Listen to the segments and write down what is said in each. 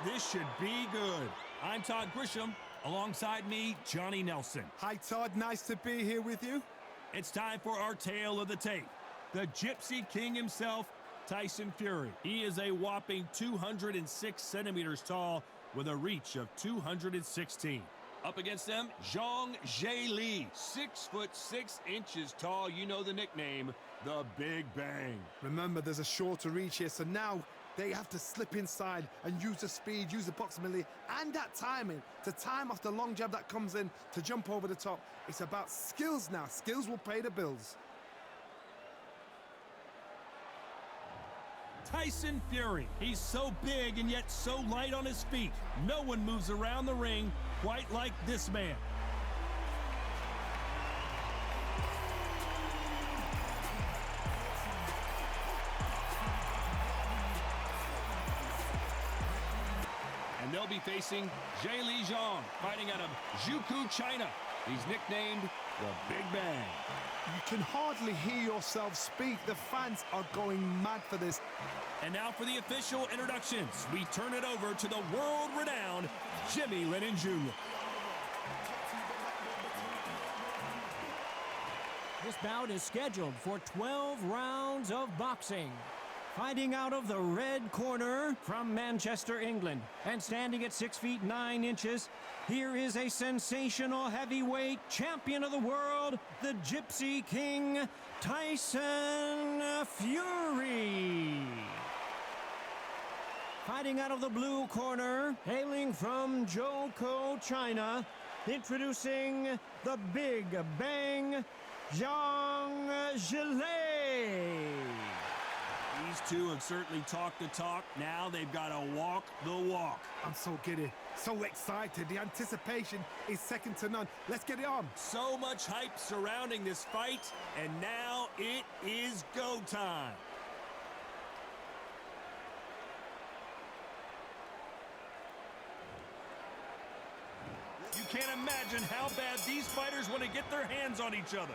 This should be good. I'm Todd Grisham. Alongside me, Johnny Nelson. Hi, Todd. Nice to be here with you. It's time for our tale of the tape. The Gypsy King himself, Tyson Fury. He is a whopping 206 centimeters tall with a reach of 216. Up against them, Zhilei Zhang, 6'6" tall. You know the nickname, the Big Bang. Remember, there's a shorter reach here, so now they have to slip inside and use the speed, use the proximity, and that timing to time off the long jab that comes in to jump over the top. It's about skills now. Skills will pay the bills. Tyson Fury. He's so big and yet so light on his feet. No one moves around the ring quite like this man. And they'll be facing Zhilei Zhang, fighting out of Zhukou, China. He's nicknamed the Big Bang. You can hardly hear yourself speak. The fans are going mad for this. And now for the official introductions. We turn it over to the world-renowned Jimmy Lennon Jr. This bout is scheduled for 12 rounds of boxing. Fighting out of the red corner from Manchester, England, and standing at 6 feet 9 inches, here is a sensational heavyweight champion of the world, the Gypsy King, Tyson Fury. Fighting out of the blue corner, hailing from Zhukou, China, introducing the Big Bang, Zhilei. These two have certainly talked the talk. Now they've got to walk the walk. I'm so giddy, so excited. The anticipation is second to none. Let's get it on. So much hype surrounding this fight, and now it is go time. You can't imagine how bad these fighters want to get their hands on each other.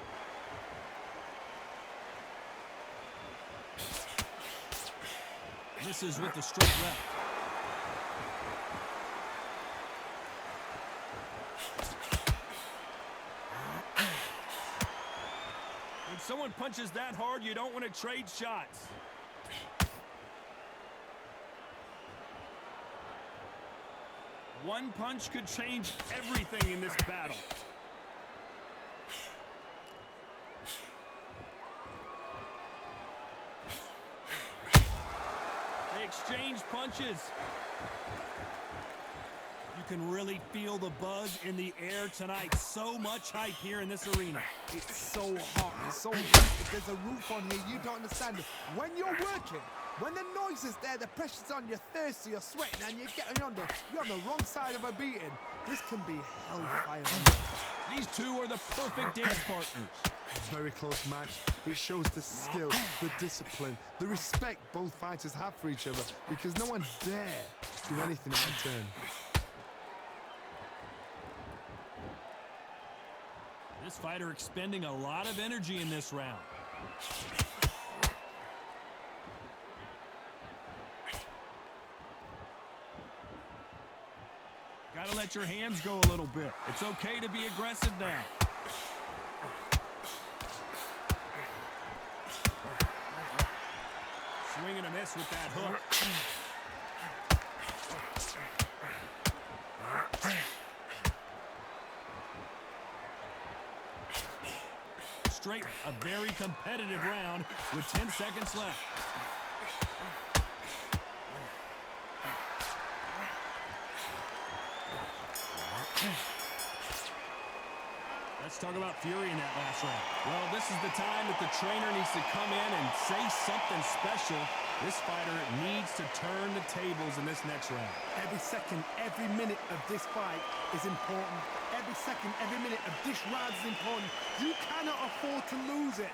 This is with the straight left. When someone punches that hard, you don't want to trade shots. One punch could change everything in this battle. Exchange punches. You can really feel the buzz in the air tonight. So much hype here in this arena. It's so hot, it's so hot. There's a roof on here, you don't understand it. When you're working, when the noise is there, the pressure's on, you're thirsty, you're sweating, and you're on the wrong side of a beating. This can be hellfire. These two are the perfect dance partners. Very close match. It shows the skill, the discipline, the respect both fighters have for each other, because no one dare do anything out of turn. This fighter expending a lot of energy in this round. Gotta let your hands go a little bit. It's okay to be aggressive now. Swing and a miss with that hook. Straight, a very competitive round with 10 seconds left. Let's talk about Fury in that last round. Well, this is the time that the trainer needs to come in and say something special. This fighter needs to turn the tables in this next round. Every second, every minute of this fight is important. Every second, every minute of this round is important. You cannot afford to lose it.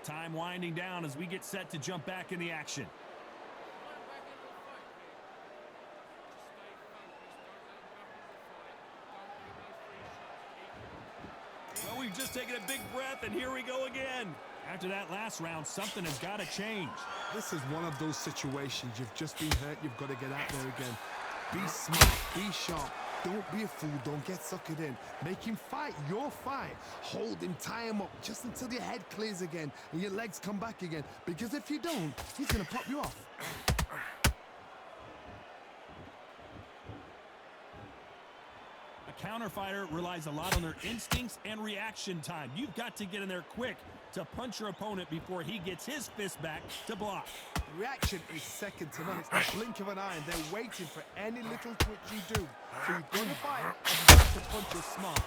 Time winding down as we get set to jump back in the action. Well, we've just taken a big breath, and here we go again. After that last round, something has got to change. This is one of those situations. You've just been hurt. You've got to get out there again. Be smart. Be sharp. Don't be a fool. Don't get suckered in. Make him fight your fight. Hold him. Tie him up just until your head clears again and your legs come back again. Because if you don't, he's going to pop you off. A counter fighter relies a lot on their instincts and reaction time. You've got to get in there quick to punch your opponent before he gets his fist back to block. Reaction is second to none. It's the blink of an eye, and they're waiting for any little twitch you do. So you've got to fight and you've got to punch your smart.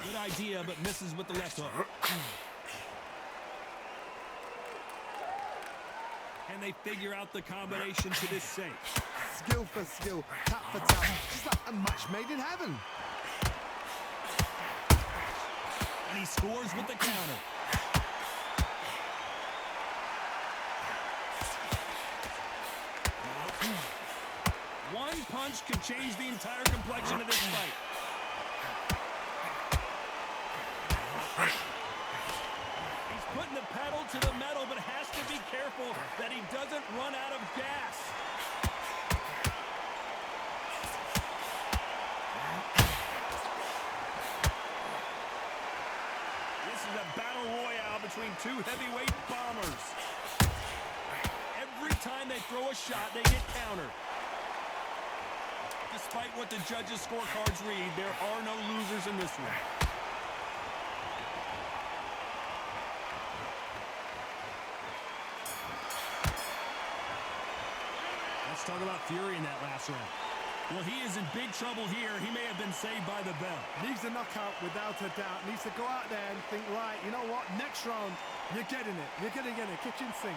Good idea, but misses with the left hook. And they figure out the combination to this save. Skill for skill, tap for tap, just like a match made in heaven. And he scores with the counter. One punch could change the entire complexion of this fight. He's putting the pedal to the metal, but has to be careful that he doesn't run out of gas. This is a battle royale between two heavyweight bombers. Every time they throw a shot, they get countered. Despite what the judges' scorecards read, there are no losers in this one. Let's talk about Fury in that last round. Well, he is in big trouble here. He may have been saved by the bell. Needs a knockout without a doubt. Needs to go out there and think, right, you know what? Next round, you're getting it. You're going to get it. Kitchen sink.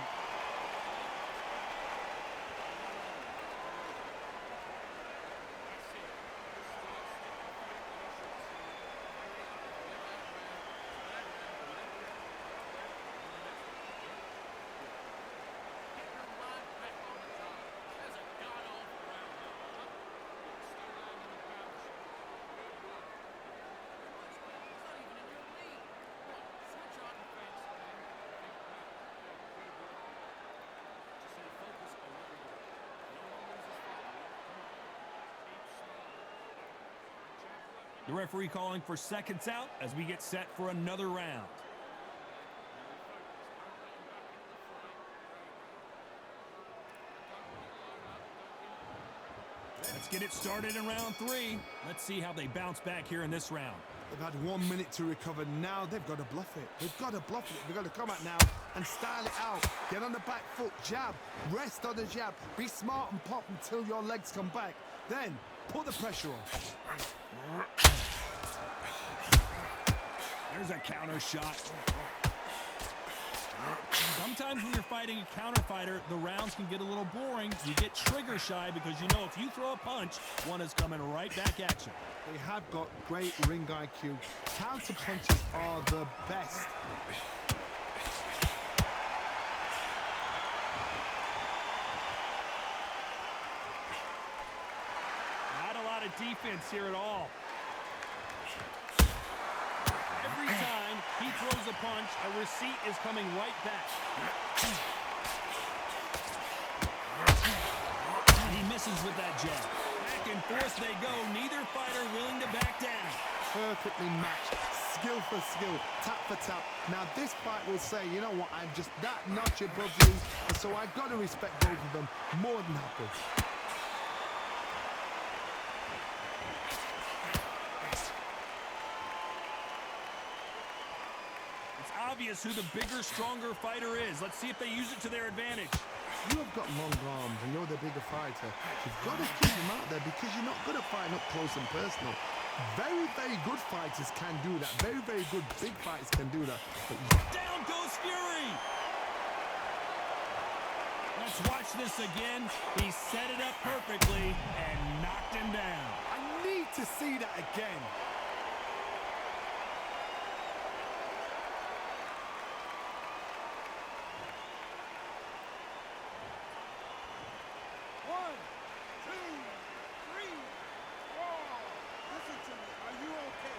The referee calling for seconds out as we get set for another round. Let's get it started in round 3. Let's see how they bounce back here in this round. They've had 1 minute to recover. Now they've got to bluff it. They've got to bluff it. They've got to come out now and style it out. Get on the back foot, jab, rest on the jab. Be smart and pop until your legs come back. Then put the pressure on. There's a counter shot. Sometimes when you're fighting a counter fighter, the rounds can get a little boring. You get trigger shy because you know if you throw a punch, one is coming right back at you. They have got great ring IQ. Counter punches are the best. Not a lot of defense here at all. Every time he throws a punch, a receipt is coming right back. He misses with that jab. Back and forth they go. Neither fighter willing to back down. Perfectly matched. Skill for skill. Tap for tap. Now this fight will say, you know what, I'm just that notch above you. And so I've got to respect both of them more than happy. Obvious who the bigger, stronger fighter is. Let's see if they use it to their advantage. You have got long arms and you're the bigger fighter. You've got to keep them out there because you're not good at fighting up close and personal. Very, very good fighters can do that. Very, very good big fighters can do that. But down goes Fury! Let's watch this again. He set it up perfectly and knocked him down. I need to see that again. One, two, three, four. Listen to me. Are you okay?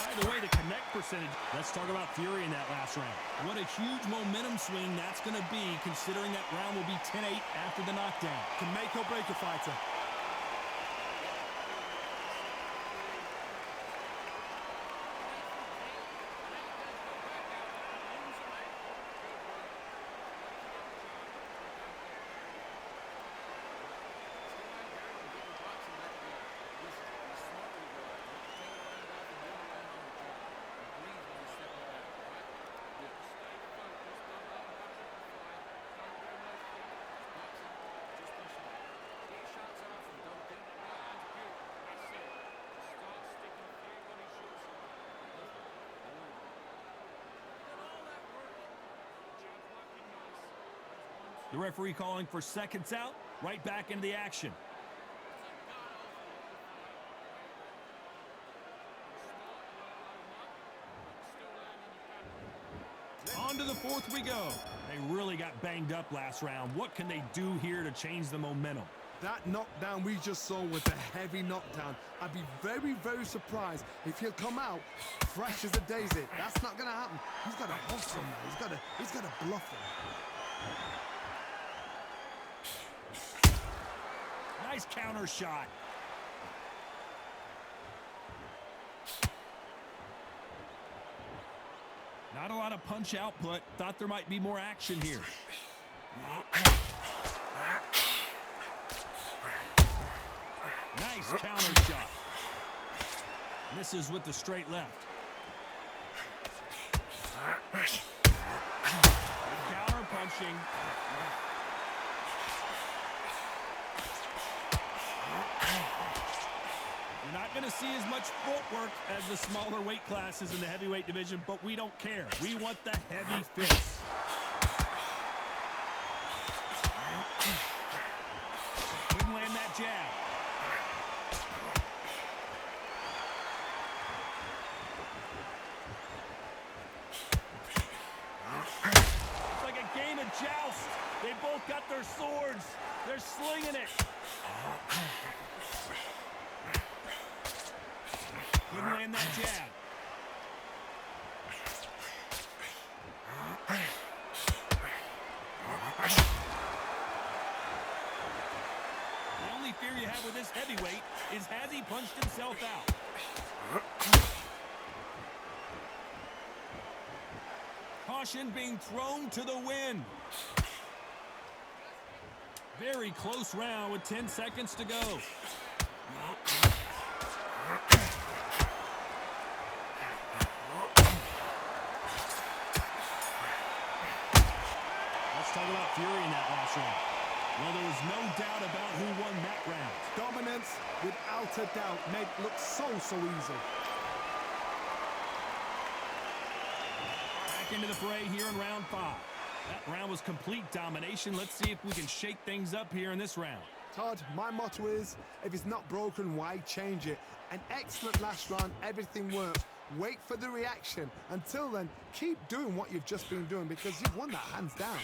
By the way, the connect percentage. Let's talk about Fury in that last round. What a huge momentum swing that's going to be, considering that round will be 10-8 after the knockdown. Can make or break a fighter. The referee calling for seconds out, right back into the action. On to the fourth we go. They really got banged up last round. What can they do here to change the momentum? That knockdown we just saw was a heavy knockdown. I'd be very, very surprised if he'll come out fresh as a daisy. That's not going to happen. He's got to hustle now. He's got to bluff him. Nice counter shot. Not a lot of punch output. Thought there might be more action here. Nice counter shot. Misses with the straight left. Counter punching. You're not going to see as much footwork as the smaller weight classes in the heavyweight division, but we don't care. We want the heavy fists. Couldn't land that jab. It's like a game of joust. They both got their swords. They're slinging it. Couldn't land that jab. The only fear you have with this heavyweight is has he punched himself out? Caution being thrown to the wind. Very close round with 10 seconds to go. Talk about Fury in that last round. Well, there was no doubt about who won that round. Dominance, without a doubt, made it look so easy. Back into the fray here in round 5. That round was complete domination. Let's see if we can shake things up here in this round. Todd, my motto is, if it's not broken, why change it? An excellent last round, everything worked. Wait for the reaction. Until then, keep doing what you've just been doing because you've won that hands down.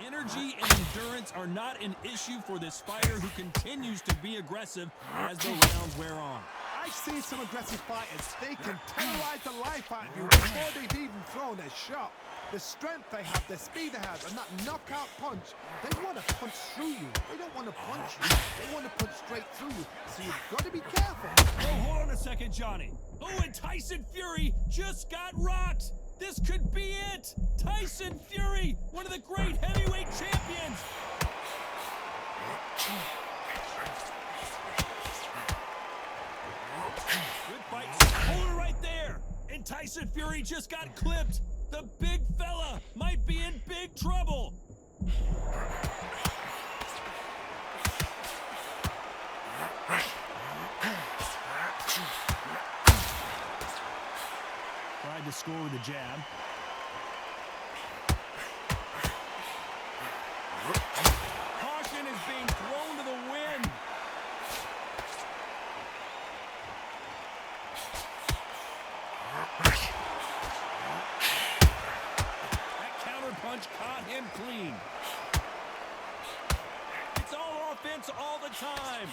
Energy and endurance are not an issue for this fighter who continues to be aggressive as the rounds wear on. I've seen some aggressive fighters. They can terrorize the life out of you before they've even thrown a shot. The strength they have, the speed they have, and that knockout punch, they want to punch through you. They don't want to punch you. They want to punch straight through you. So you've got to be careful. Oh, hold on a second, Johnny. Oh, and Tyson Fury just got rocked. This could be it. Tyson Fury, one of the great heavyweight champions. Good fight. Hold her right there. And Tyson Fury just got clipped. The big fella might be in big trouble. Tried to score with a jab. Caution is being thrown to the wind. That counter punch caught him clean. It's all offense all the time.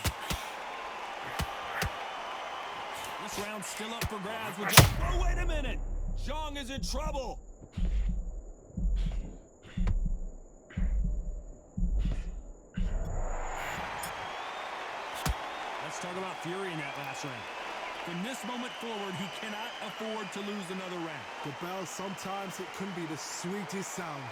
This round's still up for grabs with Zhang. Oh, wait a minute! Zhang is in trouble. Let's talk about Fury in that last round. From this moment forward, he cannot afford to lose another round. The bell, sometimes it can be the sweetest sound.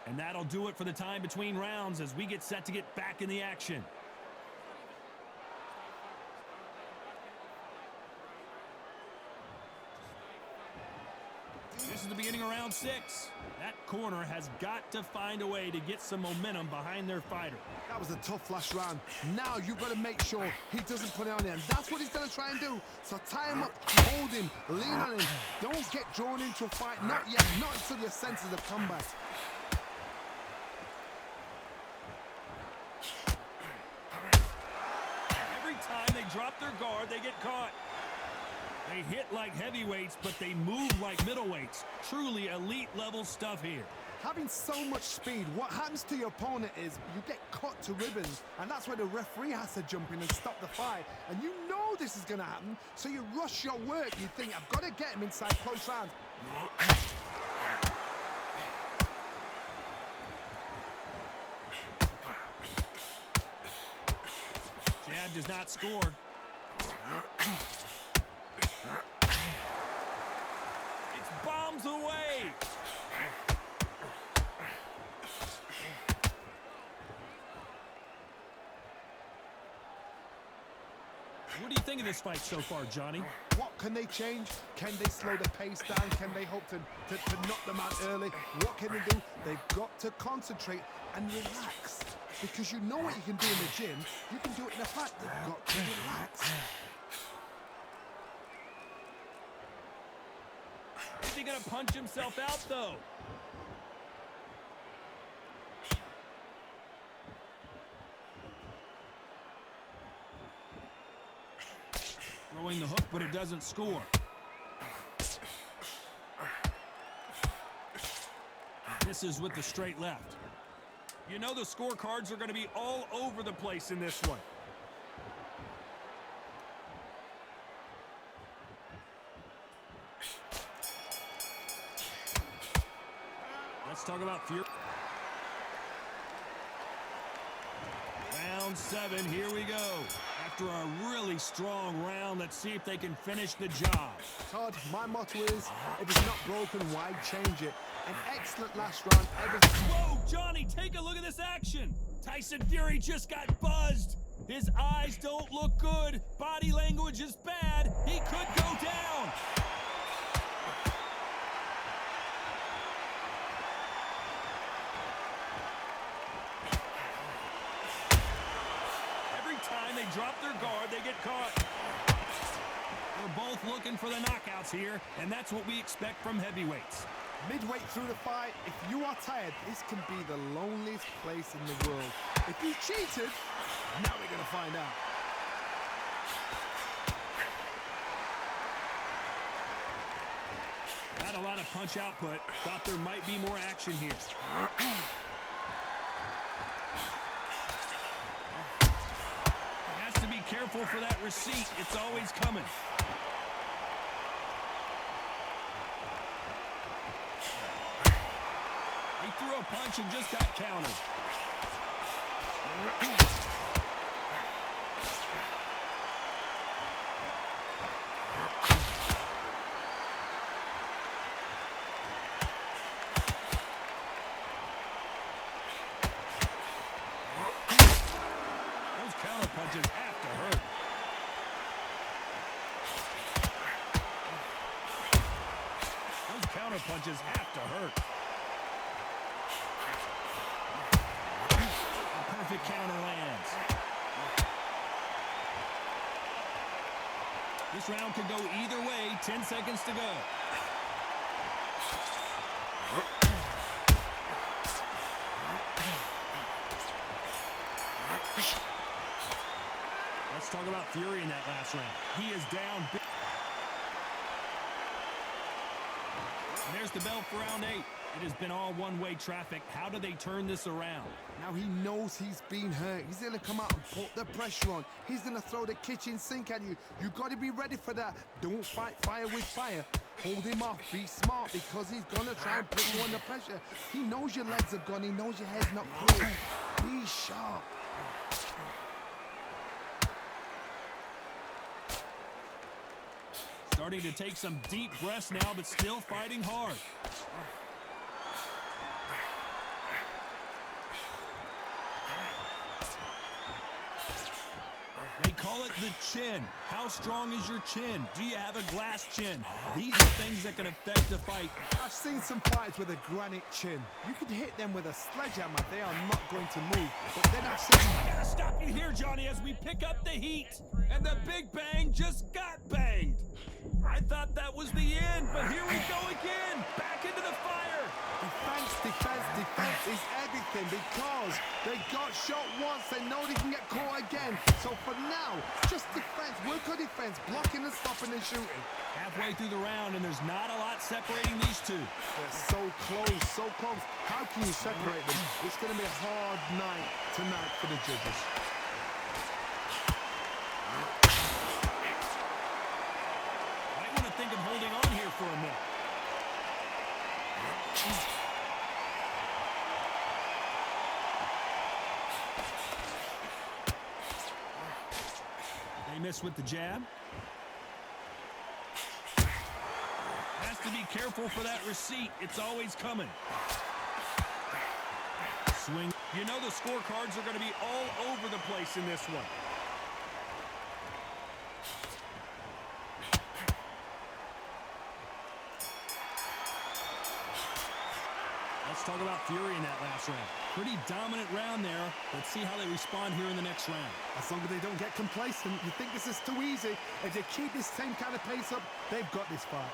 And that'll do it for the time between rounds as we get set to get back in the action. This is the beginning of round 6. That corner has got to find a way to get some momentum behind their fighter. That was a tough last round. Now you've got to make sure he doesn't put it on him. That's what he's going to try and do. So tie him up, hold him, lean on him. Don't get drawn into a fight. Not yet. Not until your senses have come back. Every time they drop their guard, they get caught. They hit like heavyweights, but they move like middleweights. Truly elite level stuff here. Having so much speed, what happens to your opponent is you get cut to ribbons, and that's where the referee has to jump in and stop the fight. And you know this is going to happen, so you rush your work. You think, I've got to get him inside close rounds. Jab does not score. It's bombs away. What do you think of this fight so far, Johnny? What can they change? Can they slow the pace down? Can they hope to knock them out early? What can they do? They've got to concentrate and relax. Because you know what you can do in the gym, you can do it in a fight. They've got to relax. Is he gonna punch himself out, though? Throwing the hook, but it doesn't score. Misses with the straight left. You know the scorecards are going to be all over the place in this one. Let's talk about Fury. Round 7, here we go. After a really strong round, let's see if they can finish the job. Todd, my motto is, if it's not broken, why change it? An excellent last round. Whoa, Johnny, take a look at this action. Tyson Fury just got buzzed. His eyes don't look good. Body language is bad. He could go down. Every time they drop their guard, they get caught. We're both looking for the knockouts here, and that's what we expect from heavyweights. Midway through the fight, if you are tired, this can be the loneliest place in the world. If you cheated, now we're going to find out. Not a lot of punch output. Thought there might be more action here. Has to be careful for that receipt. It's always coming. He threw a punch and just got countered. Those counter punches have to hurt. Those counter punches have to hurt. Perfect counter lands. This round could go either way. 10 seconds to go. Let's talk about Fury in that last round. He is down. And there's the bell for round 8. It has been all one-way traffic. How do they turn this around? Now he knows he's been hurt. He's going to come out and put the pressure on. He's going to throw the kitchen sink at you. You got to be ready for that. Don't fight fire with fire. Hold him off. Be smart because he's going to try and put you under pressure. He knows your legs are gone. He knows your head's not clear. Be sharp. Starting to take some deep breaths now, but still fighting hard. They call it the chin. How strong is your chin? Do you have a glass chin? These are things that can affect the fight. I've seen some fighters with a granite chin. You could hit them with a sledgehammer. They are not going to move. But then I've seen... I gotta stop you here, Johnny, as we pick up the heat. And the big bang just got banged. I thought that was the end, but here we go again. Back into the fire. Defense, defense, defense is everything because they got shot once. They know they can get caught again. So for now, just defense. Work on defense. Blocking and stopping and shooting. Halfway through the round, and there's not a lot separating these two. They're so close, so close. How can you separate them? It's going to be a hard night tonight for the judges. Might want to think of holding on here for a minute. They miss with the jab. Has to be careful for that receipt. It's always coming. Swing. You know the scorecards are going to be all over the place in this one. Let's talk about Fury in that last round. Pretty dominant round there. Let's see how they respond here in the next round. As long as they don't get complacent, you think this is too easy. If they keep this same kind of pace up, they've got this fight.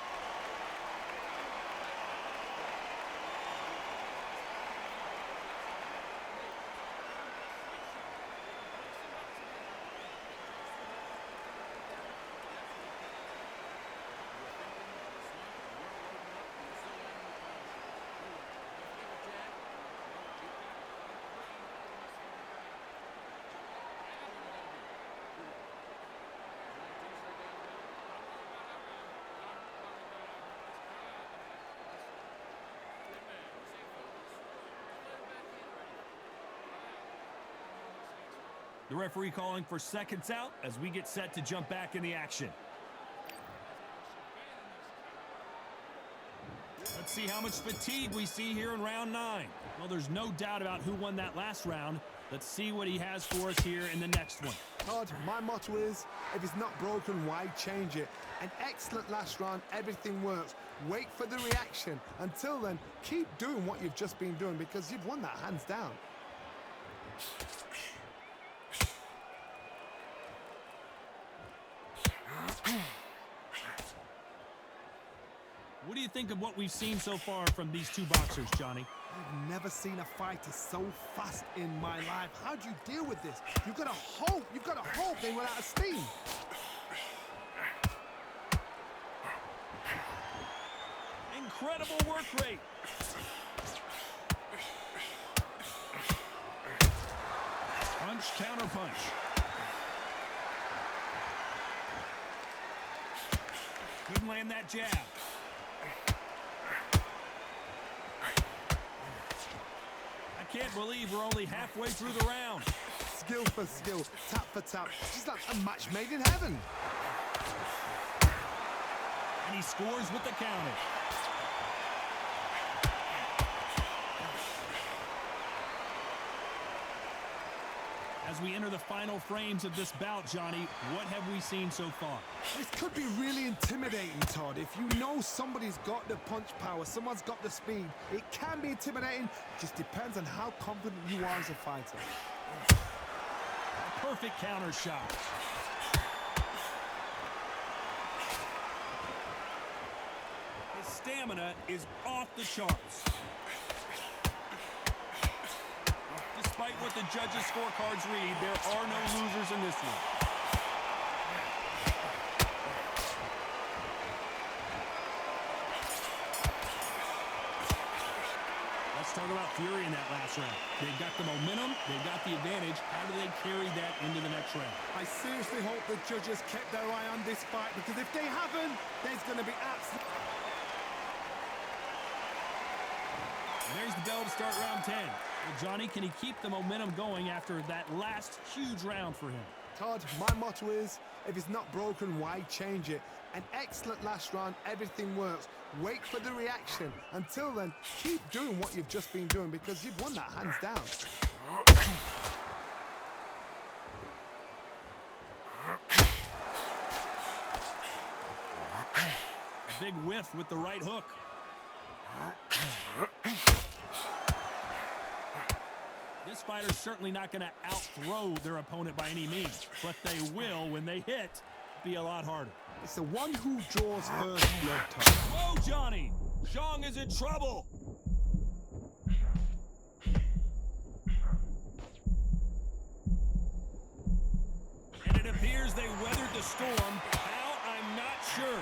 The referee calling for seconds out as we get set to jump back in the action. Let's see how much fatigue we see here in round 9. Well, there's no doubt about who won that last round. Let's see what he has for us here in the next one. Todd, my motto is, if it's not broken, why change it? An excellent last round, everything works. Wait for the reaction. Until then, keep doing what you've just been doing because you've won that hands down. What do you think of what we've seen so far from these two boxers, Johnny? I've never seen a fighter so fast in my life. How do you deal with this? You've got to hope they run out of steam. Incredible work rate. Punch, counter punch. Couldn't land that jab. I can't believe we're only halfway through the round. Skill for skill, tap for tap. It's like a match made in heaven. And he scores with the counter. As we enter the final frames of this bout, Johnny, what have we seen so far? This could be really intimidating, Todd. If you know somebody's got the punch power, someone's got the speed, it can be intimidating. It just depends on how confident you are as a fighter. A perfect counter shot. His stamina is off the charts. Despite what the judges' scorecards read, there are no losers in this one. Let's talk about fury in that last round. They've got the momentum, they've got the advantage. How do they carry that into the next round? I seriously hope the judges kept their eye on this fight, because if they haven't, there's going to be absolute... There's the bell to start round 10. Well, Johnny, can he keep the momentum going after that last huge round for him? Todd, my motto is, if it's not broken, why change it? An excellent last round, everything works. Wait for the reaction. Until then, keep doing what you've just been doing, because you've won that hands down. A big whiff with the right hook. This fighter's certainly not going to out-throw their opponent by any means, but they will, when they hit, be a lot harder. It's the one who draws first blood, Todd. Whoa, Johnny! Zhang is in trouble! And it appears they weathered the storm. How? I'm not sure.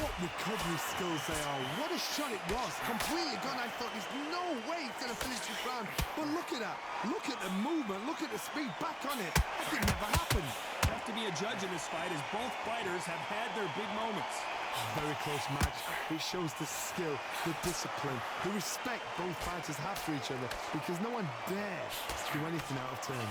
What recovery skills they are. What a shot it was. Completely gone. I thought there's no way he's going to finish this round. But look at that. Look at the movement. Look at the speed. Back on it. That did never happen. You have to be a judge in this fight, as both fighters have had their big moments. Very close match. It shows the skill, the discipline, the respect both fighters have for each other, because no one dares do anything out of turn.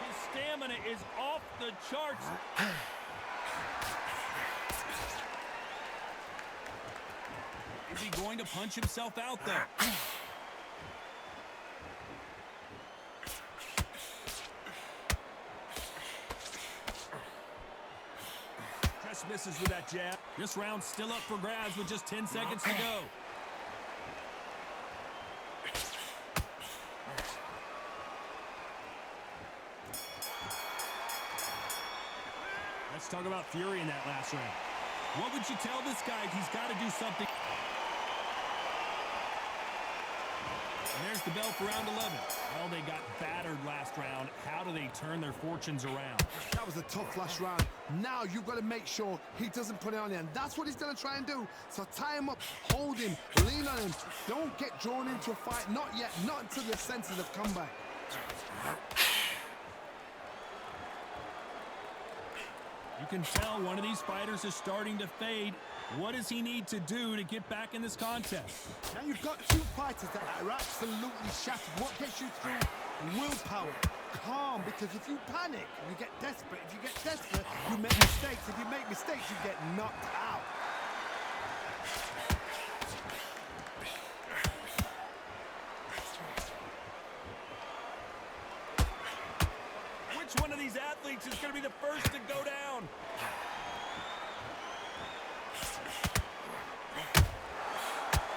His stamina is off the charts. Is he going to punch himself out, though? Just misses with that jab. This round's still up for grabs with just 10 seconds to go. Let's talk about fury in that last round. What would you tell this guy if he's got to do something? And there's the bell for round 11. Well, they got battered last round. How do they turn their fortunes around? That was a tough last round. Now you've got to make sure he doesn't put it on you, and that's what he's going to try and do. So tie him up, hold him, lean on him. Don't get drawn into a fight. Not yet. Not until your senses have come back. You can tell one of these fighters is starting to fade. What does he need to do to get back in this contest? Now you've got two fighters that are absolutely shattered. What gets you through? Willpower. Calm, because if you panic, you get desperate. If you get desperate, you make mistakes. If you make mistakes, you get knocked out. Which one of these athletes is going to be the first to go down?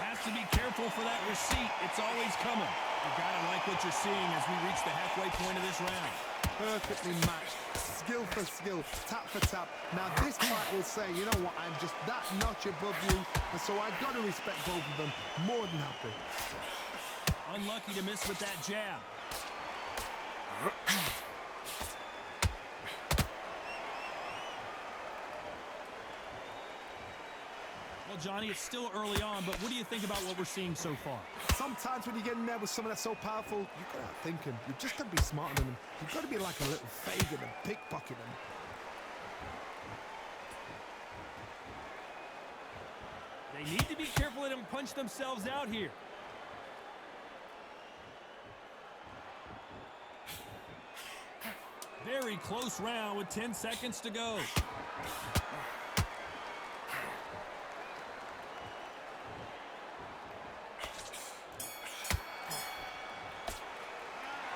Has to be careful for that receipt. It's always coming. You gotta like what you're seeing as we reach the halfway point of this round. Perfectly matched. Skill for skill, tap for tap. Now this fight will say, you know what, I'm just that notch above you, and so I've got to respect both of them. More than happy. Unlucky to miss with that jab. Well, Johnny, it's still early on, but what do you think about what we're seeing so far? Sometimes when you get in there with someone that's so powerful, you've got to outthink him. You've just got to be smarter than him. You've got to be like a little Fagin and pickpocket him. They need to be careful they don't punch themselves out here. Very close round with 10 seconds to go.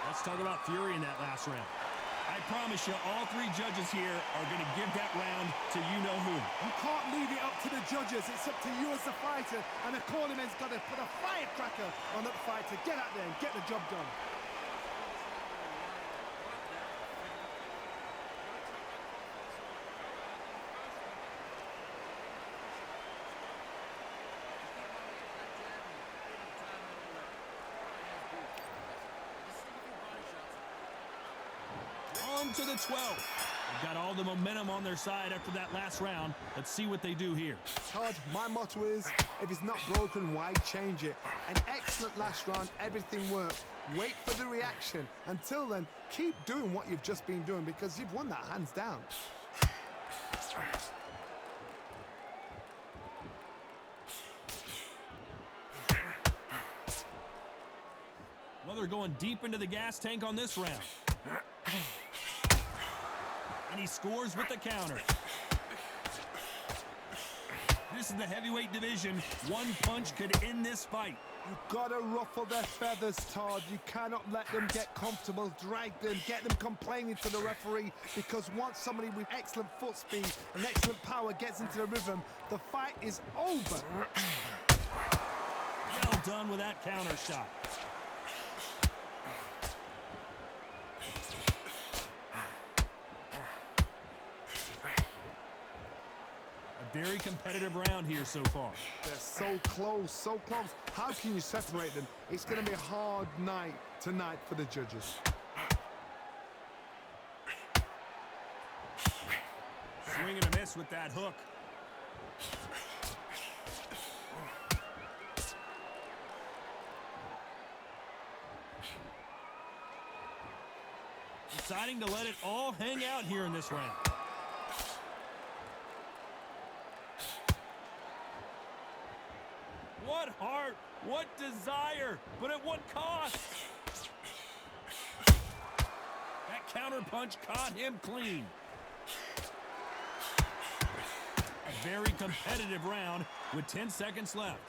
Let's talk about Fury in that last round. I promise you, all three judges here are going to give that round to you-know-who. You can't leave it up to the judges. It's up to you as the fighter, and the cornerman's got to put a firecracker on that fight to get out there and get the job done. On to the 12th. They've got all the momentum on their side after that last round. Let's see what they do here. Todd, my motto is, if it's not broken, why change it? An excellent last round, everything worked. Wait for the reaction. Until then, keep doing what you've just been doing because you've won that hands down. Well, they're going deep into the gas tank on this round. And he scores with the counter. This is the heavyweight division. One punch could end this fight. You've got to ruffle their feathers, Todd. You cannot let them get comfortable, drag them, get them complaining to the referee, because once somebody with excellent foot speed and excellent power gets into the rhythm, the fight is over. Well done with that counter shot. Very competitive round here so far. They're so close, so close. How can you separate them? It's going to be a hard night tonight for the judges. Swing and a miss with that hook. Deciding to let it all hang out here in this round. What heart, what desire, but at what cost? That counter punch caught him clean. A very competitive round with 10 seconds left.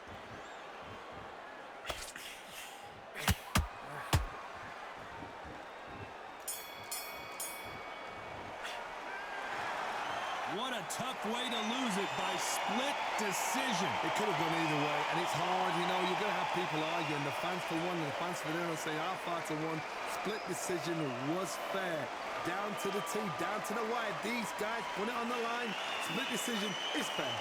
What a tough way to lose it by split decision. It could have gone either way, and it's hard, you know, you're going to have people arguing. The fans for one and the fans for the other say our fighter won. Split decision was fair. Down to the T, down to the wire. These guys put it on the line. Split decision is fair.